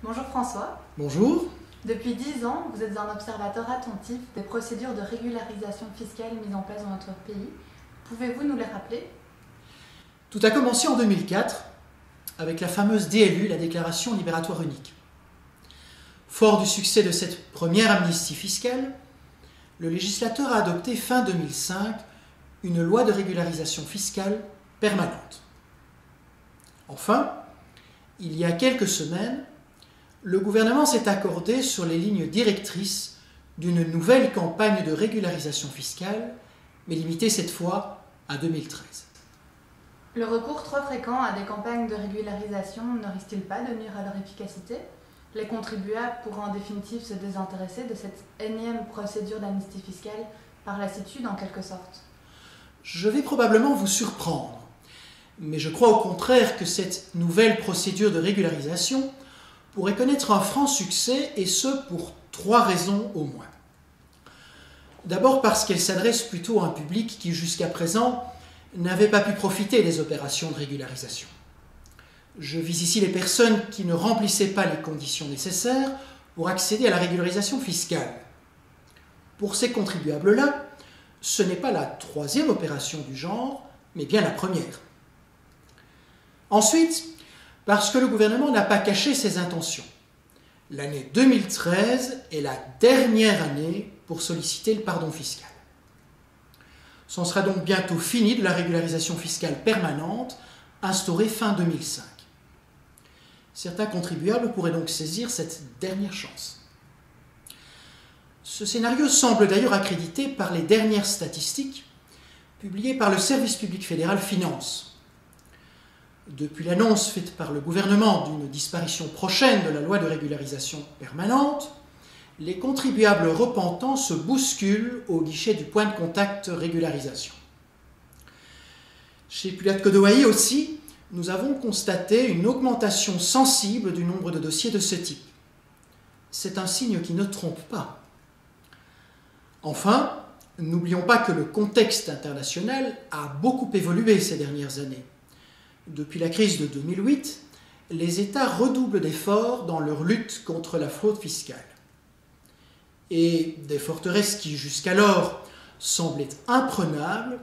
Bonjour François. Bonjour. Depuis 10 ans, vous êtes un observateur attentif des procédures de régularisation fiscale mises en place dans notre pays. Pouvez-vous nous les rappeler? Tout a commencé en 2004 avec la fameuse DLU, la déclaration libératoire unique. Fort du succès de cette première amnistie fiscale, le législateur a adopté fin 2005 une loi de régularisation fiscale permanente. Enfin, il y a quelques semaines, le gouvernement s'est accordé sur les lignes directrices d'une nouvelle campagne de régularisation fiscale, mais limitée cette fois à 2013. Le recours trop fréquent à des campagnes de régularisation ne risque-t-il pas de nuire à leur efficacité? Les contribuables pourraient en définitive se désintéresser de cette énième procédure d'amnistie fiscale par lassitude en quelque sorte. Je vais probablement vous surprendre, mais je crois au contraire que cette nouvelle procédure de régularisation pourrait connaître un franc succès, et ce pour 3 raisons au moins. D'abord parce qu'elle s'adresse plutôt à un public qui jusqu'à présent n'avait pas pu profiter des opérations de régularisation. Je vise ici les personnes qui ne remplissaient pas les conditions nécessaires pour accéder à la régularisation fiscale. Pour ces contribuables-là, ce n'est pas la 3e opération du genre, mais bien la première. Ensuite, parce que le gouvernement n'a pas caché ses intentions. L'année 2013 est la dernière année pour solliciter le pardon fiscal. C'en sera donc bientôt fini de la régularisation fiscale permanente instaurée fin 2005. Certains contribuables pourraient donc saisir cette dernière chance. Ce scénario semble d'ailleurs accrédité par les dernières statistiques publiées par le Service public fédéral Finances. Depuis l'annonce faite par le gouvernement d'une disparition prochaine de la loi de régularisation permanente, les contribuables repentants se bousculent au guichet du point de contact régularisation. Chez Pulat-Kodoaï aussi, nous avons constaté une augmentation sensible du nombre de dossiers de ce type. C'est un signe qui ne trompe pas. Enfin, n'oublions pas que le contexte international a beaucoup évolué ces dernières années. Depuis la crise de 2008, les États redoublent d'efforts dans leur lutte contre la fraude fiscale. Et des forteresses qui jusqu'alors semblaient imprenables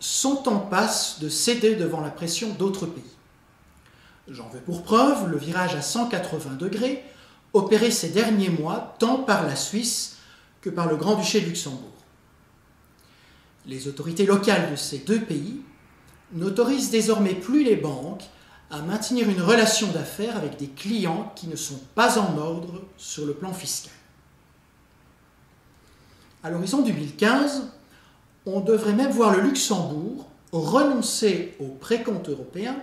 sont en passe de céder devant la pression d'autres pays. J'en veux pour preuve le virage à 180 degrés opéré ces derniers mois tant par la Suisse que par le Grand-Duché de Luxembourg. Les autorités locales de ces 2 pays n'autorisent désormais plus les banques à maintenir une relation d'affaires avec des clients qui ne sont pas en ordre sur le plan fiscal. À l'horizon 2015, on devrait même voir le Luxembourg renoncer au précompte européen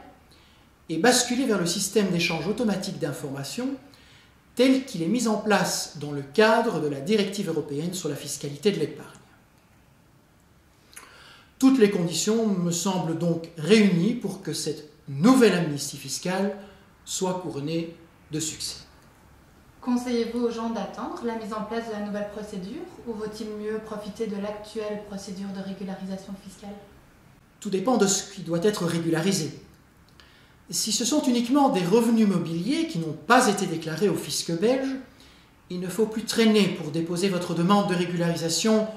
et basculer vers le système d'échange automatique d'informations tel qu'il est mis en place dans le cadre de la directive européenne sur la fiscalité de l'épargne. Toutes les conditions me semblent donc réunies pour que cette nouvelle amnistie fiscale soit couronnée de succès. Conseillez-vous aux gens d'attendre la mise en place de la nouvelle procédure ou vaut-il mieux profiter de l'actuelle procédure de régularisation fiscale? Tout dépend de ce qui doit être régularisé. Si ce sont uniquement des revenus mobiliers qui n'ont pas été déclarés au fisc belge, il ne faut plus traîner pour déposer votre demande de régularisation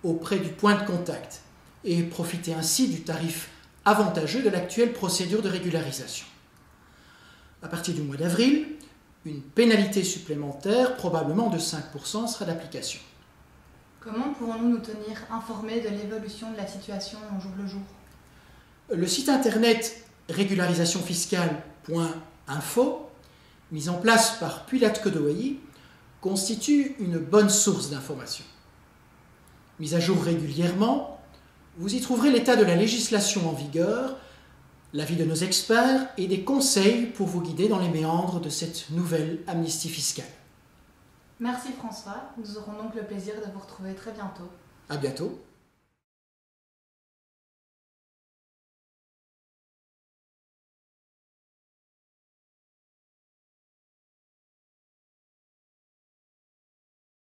auprès du point de contact et profiter ainsi du tarif avantageux de l'actuelle procédure de régularisation. À partir du mois d'avril, une pénalité supplémentaire, probablement de 5%, sera d'application. Comment pouvons-nous nous tenir informés de l'évolution de la situation au jour le jour? Le site internet régularisationfiscale.info, mis en place par Pulat-Kodoaï, constitue une bonne source d'information. Mise à jour régulièrement, vous y trouverez l'état de la législation en vigueur, l'avis de nos experts et des conseils pour vous guider dans les méandres de cette nouvelle amnistie fiscale. Merci François, nous aurons donc le plaisir de vous retrouver très bientôt. À bientôt.